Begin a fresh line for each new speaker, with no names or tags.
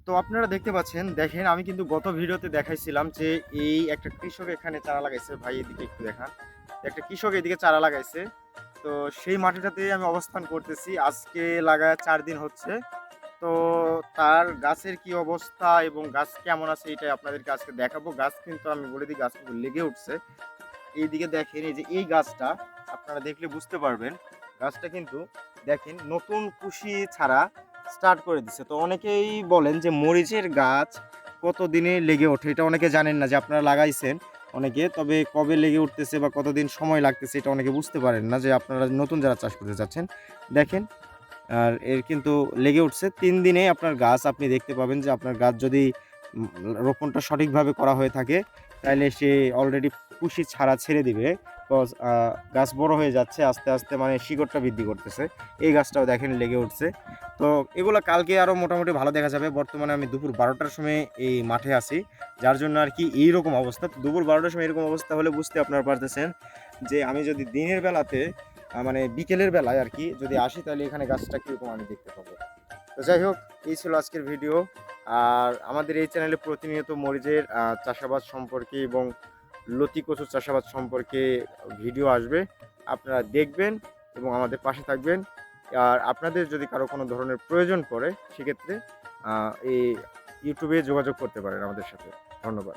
তো আপনারা দেখতে পাচ্ছেন, দেখেন আমি কিন্তু গত ভিডিওতে দেখাইছিলাম যে এই একটা কৃষক এখানে চারা লাগাইছে। ভাই এদিকে একটু দেখান। একটা কৃষক এদিকে চারা লাগাইছে। তো সেই মাটিটাতেই আমি অবস্থান করতেছি। আজকে লাগায় ৪ দিন হচ্ছে। তো তার গাছের কি অবস্থা এবং গাছ কেমন আছে এটাই আপনাদেরকে আজকে দেখাবো। গাছ কিন্তু আমি বলে দিই গাছ কিন্তু লেগে উঠছে। এইদিকে দেখেন এই যে এই গাছটা আপনারা দেখলে বুঝতে পারবেন। গাছটা কিন্তু দেখেন নতুন কুশি ছাড়া স্টার্ট করে দিছে। তো অনেকেই বলেন যে মরিচের গাছ কতদিনে লেগে ওঠে এটা অনেকে জানেন না যে আপনারা লাগাইছেন অনেকে, তবে কবে লেগে উঠতেছে বা কতদিন সময় লাগতেছে এটা অনেকে বুঝতে পারেন না যে আপনারা নতুন যারা চাষ করতে চাচ্ছেন। দেখেন আর এর কিন্তু লেগে উঠছে ৩ দিনে আপনার গাছ আপনি দেখতে পাবেন যে আপনার গাছ যদি উম রোপণটা সঠিকভাবে করা হয়ে থাকে তাইলে সে অলরেডি কুশি ছাড়া ছেড়ে দিবে। কজ গাছ বড় হয়ে যাচ্ছে আস্তে, আস্তে মানে শিকড়টা বৃদ্ধি করতেছে। এই গাছটাও দেখেন লেগে উঠছে। তো এগুলা কালকে আরো মোটামুটি ভালো দেখা যাবে। বর্তমানে আমি দুপুর ১২ টার সময় এই মাঠে আছি। যার জন্য আরকি এইরকম অবস্থা। তো দুপুর ১২ টার সময় এরকম অবস্থা হলে বুঝতে আপনারা পারতেছেন যে আমি যদি দিনের বেলাতে মানে বিকেলের বেলায় আরকি যদি আসি তাহলে এখানে গাছটা কিরকম আমি দেখতে পাবো। তো যাই হোক, এই ছিল আজকের ভিডিও। আর আমাদের এই চ্যানেলে প্রতিনিয়ত মরিচের চাষাবাদ সম্পর্কে এবং লতি কচুর চাষাবাদ সম্পর্কে ভিডিও আসবে। আপনারা দেখবেন এবং আমাদের পাশে থাকবেন। আর আপনাদের যদি কারো কোনো ধরনের প্রয়োজন পড়ে সেক্ষেত্রে এই ইউটিউবে যোগাযোগ করতে পারেন আমাদের সাথে। ধন্যবাদ।